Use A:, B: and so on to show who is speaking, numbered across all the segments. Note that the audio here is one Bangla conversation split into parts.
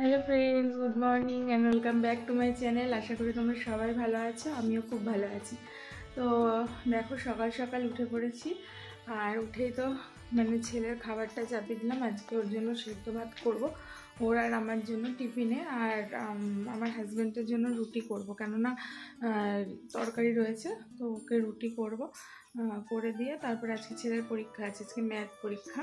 A: Hello friends, good morning and welcome back to my channel. আশা করি তোমরা সবাই ভালো আছো, আমিও খুব ভালো আছি। তো দেখো, সকাল সকাল উঠে পড়েছি। আর উঠেই তো ছেলের খাবারটা চাপিয়ে দিলাম। আজকে ওর জন্য সেদ্ধ ভাত করবো, ওর আর আমার জন্য টিফিনে। আর আমার হাজব্যান্ডের জন্য রুটি করব, কেননা তরকারি রয়েছে, তো ওকে রুটি করব। করে দিয়ে তারপরে আজকে ছেলের পরীক্ষা আছে, আজকে ম্যাথ পরীক্ষা।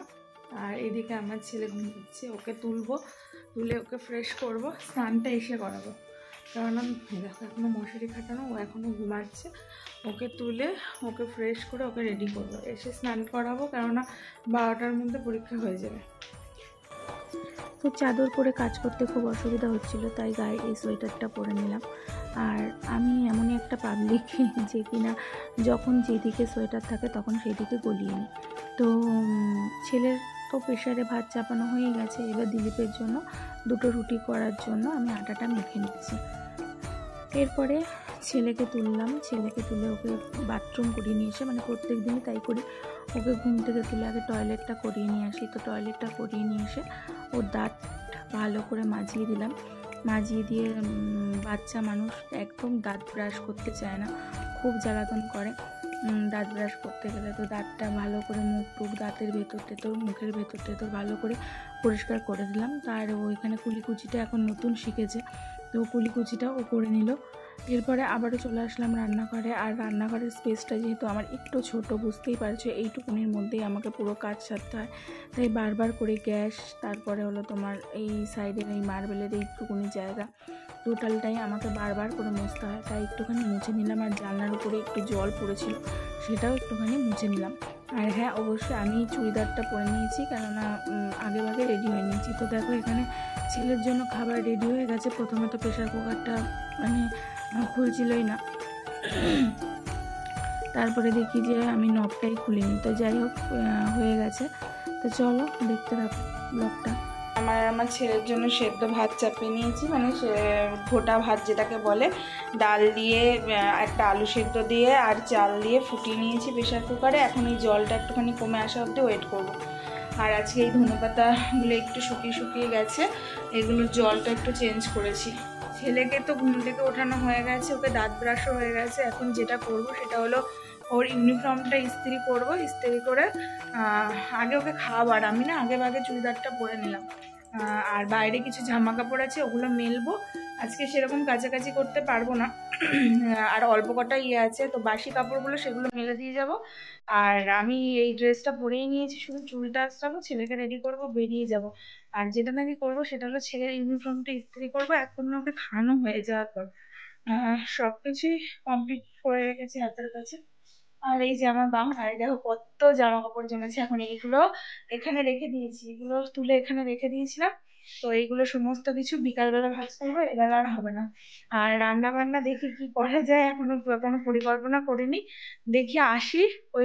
A: আর এদিকে আমার ছেলে ঘুমোচ্ছে, ওকে তুলে ওকে ফ্রেশ করব, স্নানটা এসে করাবো। কেননা দেখো এখনও মশারি খাটানো, ও এখনও ঘুমাচ্ছে। ওকে তুলে ওকে ফ্রেশ করে ওকে রেডি করব, এসে স্নান করাবো, কেননা 12টার মধ্যে পরীক্ষা হয়ে যাবে।
B: তো চাদর পরে কাজ করতে খুব অসুবিধা হচ্ছিল, তাই গায়ে এই সোয়েটারটা পরে নিলাম। আর আমি এমনই একটা পাবলিক যে কিনা যখন যেদিকে সোয়েটার থাকে তখন সেই দিকে গলিয়ে নিই। তো ছেলের তো প্রেশারে ভাত চাপানো হয়ে গেছে, এবার দিলীপের জন্য দুটো রুটি করার জন্য আমি আটাটা মেখে নিচ্ছি। এরপরে ছেলেকে তুলে ওকে বাথরুম করিয়ে নিয়ে এসে, প্রত্যেক দিনই তাই করি, ওকে ঘুম থেকে তুলে আগে টয়লেটটা করিয়ে নিয়ে আসি। তো টয়লেটটা করিয়ে নিয়ে এসে ওর দাঁত ভালো করে মাজিয়ে দিলাম। মাজিয়ে দিয়ে বাচ্চা মানুষ একদম দাঁত ব্রাশ করতে চায় না, খুব জ্বালাতন করে দাঁত ব্রাশ করতে গেলে। তো দাঁতটা ভালো করে দাঁতের ভেতর টেতর, মুখের ভেতর টেতর ভালো করে পরিষ্কার করে দিলাম। তার ওইখানে কুলিকুচিটা এখন নতুন শিখেছে, তো কুলিকুচিটা ও করে নিল। এরপরে আবারও চলে আসলাম রান্নাঘরে। আর রান্নাঘরের স্পেসটা যেহেতু আমার একটু ছোট, বুঝতেই পারছো, এইটুকুনির মধ্যেই আমাকে পুরো কাজ সারতে হয়। তাই বারবার করে গ্যাস, তারপরে হলো তোমার এই সাইডের এই মার্বেলের এইটুকুনি জায়গা, টোটালটাই আমাকে বারবার করে মুছতে হয়। তাই একটুখানি মুছে নিলাম। আর জানলার উপরে একটু জল পড়েছিল, সেটাও একটুখানি মুছে নিলাম। আর হ্যাঁ, অবশ্যই আমি চুড়িদারটা পরে নিয়েছি, কেননা আগে রেডি হয়ে নিয়েছি। তো দেখো, এখানে ছেলের জন্য খাবার রেডি হয়ে গেছে। প্রথমে তো প্রেশার কুকারটা খুলছিলই না, তারপরে দেখি যে আমি নবটাই খুলিনি। তো যাই হোক, হয়ে গেছে। তো চলো দেখতে থাকো ব্লগটা।
A: আমার ছেলের জন্য সেদ্ধ ভাত চাপিয়ে নিয়েছি, সে গোটা ভাত যেটাকে বলে, ডাল দিয়ে একটা আলু সেদ্ধ দিয়ে আর চাল দিয়ে ফুটিয়ে নিয়েছি প্রেশার কুকারে। এখন এই জলটা একটুখানি কমে আসা অবধি ওয়েট করব। আর আজকে এই ধনেপাতাগুলো একটু শুকিয়ে গেছে, এগুলোর জলটা একটু চেঞ্জ করেছি। ছেলেকে তো ঘুম থেকে ওঠানো হয়ে গেছে, ওকে দাঁত ব্রাশও হয়ে গেছে। এখন যেটা করব সেটা হলো ওর ইউনিফর্মটা ইস্ত্রি করব। ইস্ত্রি করে আগে ওকে খাওয়াবো। আর আমি আগে চুড়িদারটা পরে নিলাম। আর বাইরে কিছু জামা কাপড় আছে, ওগুলো মেলবো। আজকে সেরকম কাছাকাছি করতে পারবো না, আর অল্প কটা আছে, তো বাসি কাপড়গুলো সেগুলো মেলে দিয়ে যাব। আর আমি এই ড্রেসটা পরেই নিয়েছি, শুধু চুলটা আসলাম, ছেলেকে রেডি করব, বেরিয়ে যাব। আর যেটা নাকি করবো সেটা হলো ছেলের ইউনিফর্মটা ইস্ত্রি করবো। এখন ওকে খাওয়ানো হয়ে যাওয়ার পর সব কিছুই কমপ্লিট করে রেখেছি হাতের কাছে। আর এই যে আমার বাংলায় দেখো কত জামা কাপড় জমেছে, এখন এইগুলো এখানে রেখে দিয়েছি, এগুলো তুলে এখানে রেখে দিয়েছিলাম। তো এইগুলো সমস্ত কিছু বিকালবেলা ভাজ করবো, এবেলা আর হবে না। আর রান্না বান্না দেখি কি করা যায়, এখনো কোনো পরিকল্পনা করিনি। দেখি আসি, ওই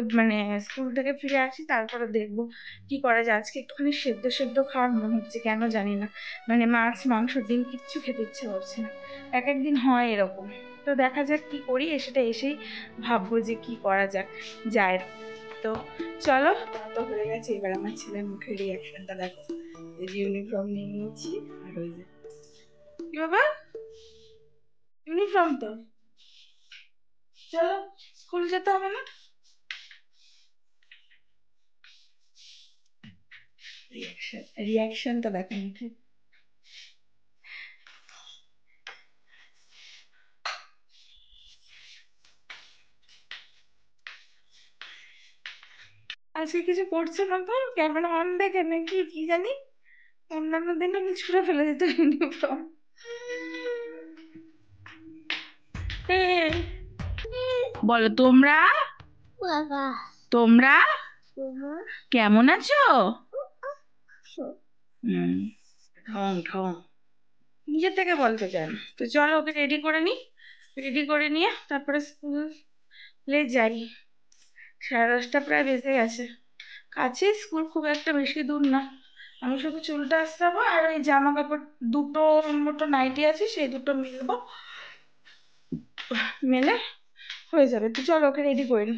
A: স্কুল থেকে ফিরে আসি, তারপরে দেখবো কি করা যায়। আজকে একটুখানি সেদ্ধ খাওয়ার মনে হচ্ছে, কেন জানি না, মাছ মাংস ডিম কিচ্ছু খেতে ইচ্ছে করছে না। এক একদিন হয় এরকম। তো দেখা যাক কি করি, সেটা এসেই ভাববো যে কি করা যায়। তো চলো, তো হয়ে গেছে। এবার আমার ছেলের মুখের রিয়াকশনটা দেখো। এই যে ইউনিফর্ম নিয়ে নিয়েছি, আর ওই যে কি বাবা, ইউনিফর্ম তো, চলো স্কুল যেতে হবে না। রিয়াকশনটা দেখো মুখে। আজকে কিছু করছে না তো, ক্যামেরা অন দেখে নাকি কি জানি, অন্যান্য দিন আমি ছুঁড়ে ফেলে দিত ইউনিফর্ম। বলো তোমরা, তোমরা কেমন আছো? ঢং ঢং নিজের থেকে বলতে চান। তো চলো ওকে রেডি করে নি, রেডি করে নিয়ে তারপরে স্কুলে যাই। 10:30 প্রায় বেজে গেছে। কাছে স্কুল, খুব একটা বেশি দূর না। আমি শুধু চুলটা আসতে আর ওই জামা কাপড় দুটো মতো নাইটি আছে, সেই দুটো মেলবো, মেলে হয়ে যাবে। তো চলো ওকে রেডি করে নি।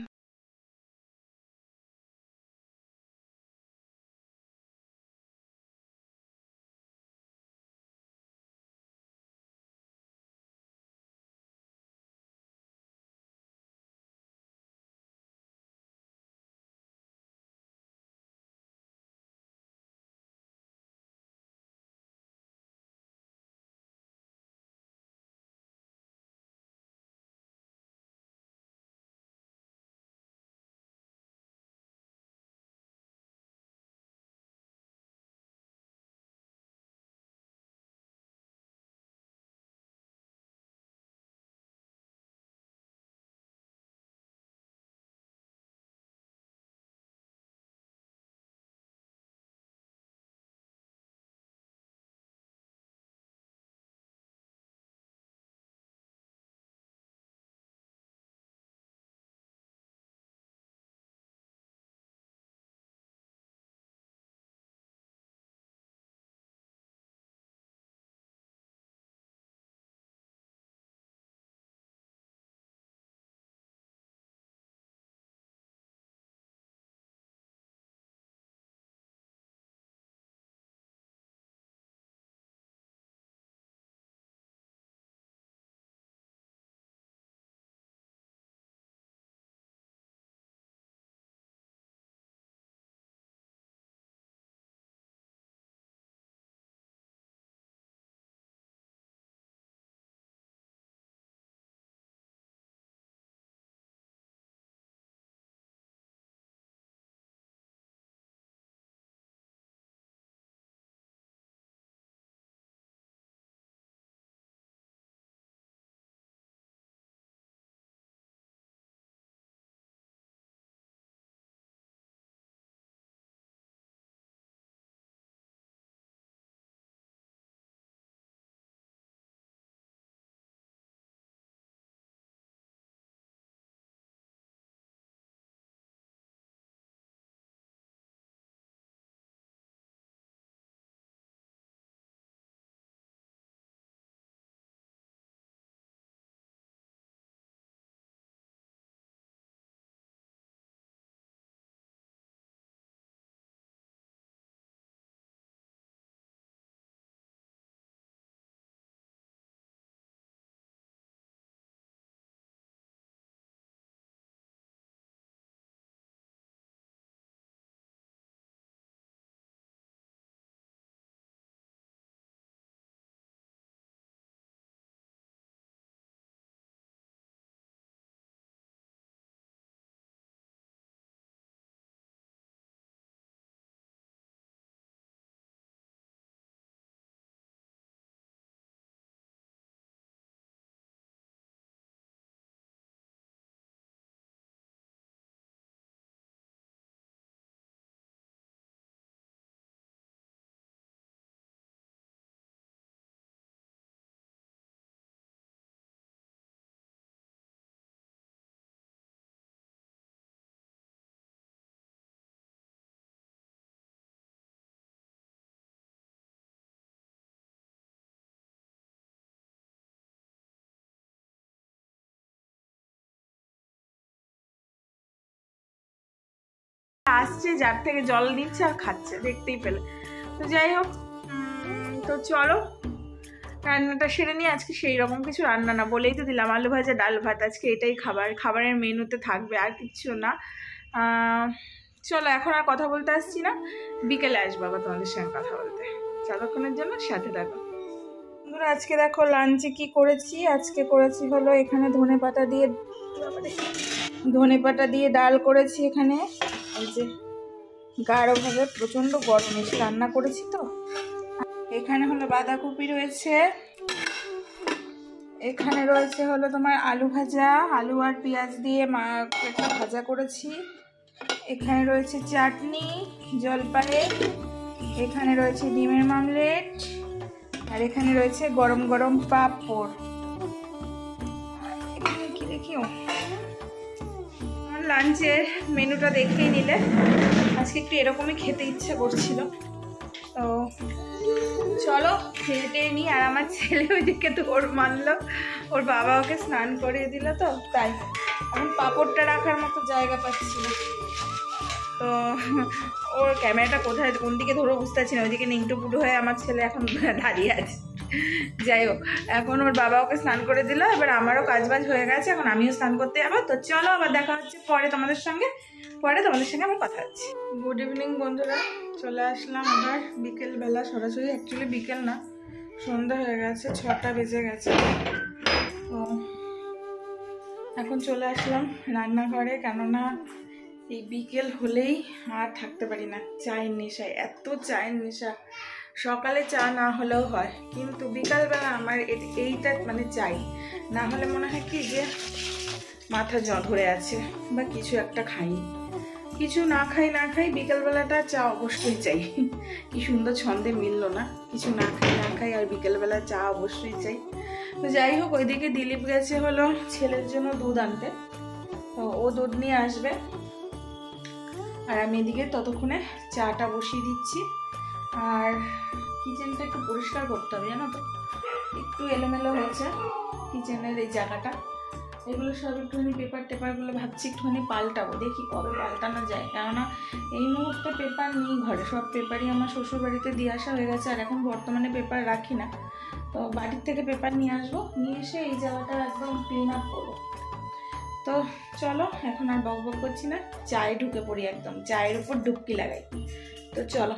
A: আসছে, যার থেকে জল নিচ্ছে আর খাচ্ছে, দেখতেই পেলে। তো যাই হোক, তো চলো রান্নাটা সেরে নিয়ে। আজকে সেই রকম কিছু রান্না না, বলেই তো দিলাম, আলু ভাজা ডাল ভাত, আজকে এটাই খাবারের মেনুতে থাকবে, আর কিচ্ছু না। চলো এখন আর কথা বলতে আসছি না, বিকেলে আসবো আবার তোমাদের সঙ্গে কথা বলতে। ততক্ষণের জন্য সাথে থাকো বন্ধুরা। আজকে দেখো লাঞ্চে কি করেছি। আজকে করেছি হলো এখানে ধনেপাতা দিয়ে ডাল করেছি। এখানে এই যে গাঢ়ভাবে প্রচণ্ড গরম এসে রান্না করেছি। তো এখানে হলো বাঁধাকপি রয়েছে, এখানে রয়েছে হলো তোমার আলু ভাজা, আলু আর পেঁয়াজ দিয়ে একটা ভাজা করেছি। এখানে রয়েছে চাটনি, জলপাই, এখানে রয়েছে ডিমের মামলেট, আর এখানে রয়েছে গরম গরম পাঁপড়। এখানে কি দেখিও, আমার লাঞ্চের মেনুটা দেখেই নিলে আজকে একটু এরকমই খেতে ইচ্ছে করছিল। তো চলো খেতে নিই। আর আমার ছেলে ওইদিকে তো ওর মানলো, ওর বাবা ওকে স্নান করিয়ে দিল, তো তাই এখন পাঁপড়টা রাখার মতো জায়গা পাচ্ছি না। তো ওর ক্যামেরাটা কোথায় কোন দিকে ধরো বুঝতে পারছি না, ওইদিকে নিংটু পুটু হয়ে আমার ছেলে এখন দাঁড়িয়ে আছে। যাই হোক, এখন ওর বাবা ওকে স্নান করে দিল, এবার আমারও কাজবাজ হয়ে গেছে, এখন আমিও স্নান করতে যাবো। তো চলো আবার দেখা হচ্ছে পরে তোমাদের সঙ্গে আমার কথা হচ্ছে। গুড ইভিনিং বন্ধুরা, চলে আসলাম আবার বিকেলবেলা সরাসরি, অ্যাকচুয়ালি বিকেল না, সন্ধ্যা হয়ে গেছে, 6টা বেজে গেছে। তো এখন চলে আসলাম রান্নাঘরে, কেননা এই বিকেল হলেই আর থাকতে পারি না, চায়ের নেশায়, এত চায়ের নেশা। সকালে চা না হলেও হয়, কিন্তু বিকালবেলা আমার এইটা মানে চাই, না হলে মনে হয় কি যে মাথা ধরে আছে বা কিছু একটা খাই, কিছু না খাই বিকেলবেলাটা চা অবশ্যই চাই। কি সুন্দর ছন্দে মিললো না, কিছু না খাই আর বিকেলবেলা চা অবশ্যই চাই। তো যাই হোক, ওইদিকে দিলীপ গেছে হলো ছেলের জন্য দুধ আনতে, তো ও দুধ নিয়ে আসবে, আর আমি এদিকে ততক্ষণে চাটা বসিয়ে দিচ্ছি। আর কিচেনটা একটু পরিষ্কার করতে হবে, জানো তো, একটু এলোমেলো হয়েছে কিচেনের এই জায়গাটা, এগুলো সব একটুখানি পেপারগুলো ভাবছি একটুখানি পাল্টাবো, দেখি কবে পাল্টানো যায়। কেননা এই মুহূর্তে পেপার নেই ঘরে, সব পেপারই আমার শ্বশুর বাড়িতে দিয়ে আসা হয়ে গেছে, আর এখন বর্তমানে পেপার রাখি না। তো বাড়ির থেকে পেপার নিয়ে আসবো, নিয়ে এসে এই জায়গাটা একদম ক্লিন আপ করবো। তো চলো এখন আর বক করছি না, চায়ে ঢুকে পড়ি, একদম চায়ের উপর ডুবকি লাগাই। তো চলো।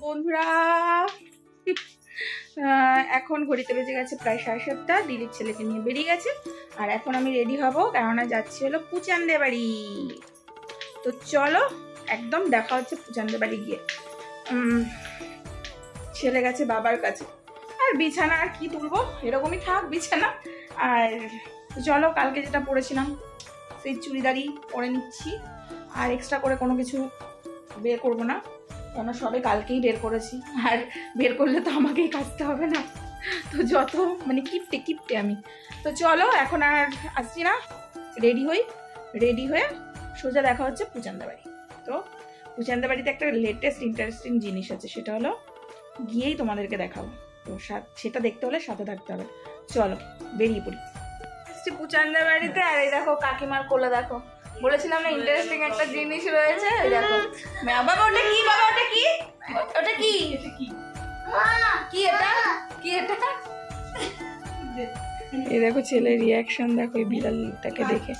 A: বন্ধুরা এখন ঘড়িতে বেজে গেছে প্রায় 7:30। দিলীপ ছেলেকে নিয়ে বেরিয়ে গেছে আর এখন আমি রেডি হব, কেননা যাচ্ছি হলো পুচান্দে বাড়ি। তো চলো একদম দেখা হচ্ছে পুচান্দে বাড়ি গিয়ে। ছেলে গেছে বাবার কাছে, আর বিছানা আর কি তুলবো, এরকমই থাক বিছানা। আর চলো কালকে যেটা পরেছিলাম সেই চুড়িদারই পরে নিচ্ছি, আর এক্সট্রা করে কোনো কিছু বের করবো না, কেন সবে কালকেই বের করেছি, আর বের করলে তো আমাকেই কাচতে হবে না, তো যত মানে কিপটে আমি। তো চলো এখন আর আসছি না, রেডি হয়ে সোজা দেখা হচ্ছে পুচান্দা বাড়ি। তো পুচান্দা বাড়িতে একটা লেটেস্ট ইন্টারেস্টিং জিনিস আছে, সেটা হলো গিয়েই তোমাদেরকে দেখাবো, তো সেটা দেখতে হলে সাথে থাকতে হবে। চলো বেরিয়ে পড়ি। পুচান্দা বাড়িতে, আর এই দেখো কাকিমার কোলা, দেখো বলেছিলাম না ইন্টারেস্টিং একটা জিনিস রয়েছে। এই দেখো বাবা, ওটা কি? বাবা ওটা কি? ওটা কি? কি এটা? এই দেখো ছেলের রিয়াকশন দেখো এই বিড়ালটাকে দেখে।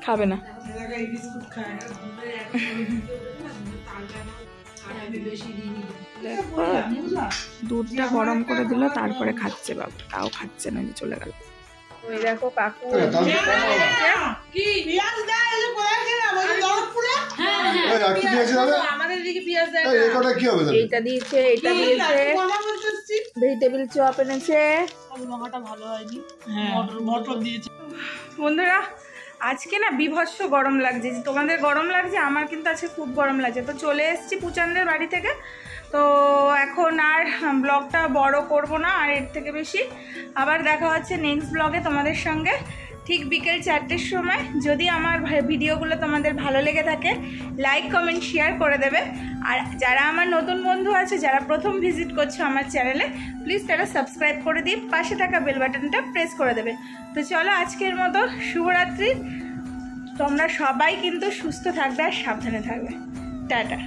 A: খাবে না, দুধটা গরম করে দিল তারপরে খাচ্ছে বাবু, তাও খাচ্ছে না, চলে গেল। ওই দেখো কাকু এইটা দিয়েছে, ভেজিটেবিল চপ এনেছে। বন্ধুরা আজকে না বিভৎস গরম লাগছে, তোমাদের গরম লাগছে, আমার কিন্তু আজকে খুব গরম লাগছে। তো চলে এসেছি পুচান্দের বাড়ি থেকে, তো এখন আর ব্লগটা বড় করব না আর এর থেকে বেশি। আবার দেখা হচ্ছে নেক্সট ব্লগে তোমাদের সঙ্গে ঠিক বিকেল 4টের সময়। যদি আমার ভিডিওগুলো তোমাদের ভালো লেগে থাকে লাইক কমেন্ট শেয়ার করে দেবে, আর যারা আমার নতুন বন্ধু আছে, যারা প্রথম ভিজিট করছো আমার চ্যানেলে, প্লিজ তারা সাবস্ক্রাইব করে দিয়ে পাশে থাকা বেল বাটনটা প্রেস করে দেবে। তো চলো আজকের মতো শুভরাত্রি, তোমরা সবাই কিন্তু সুস্থ থাকবে আর সাবধানে থাকবে। টাটা।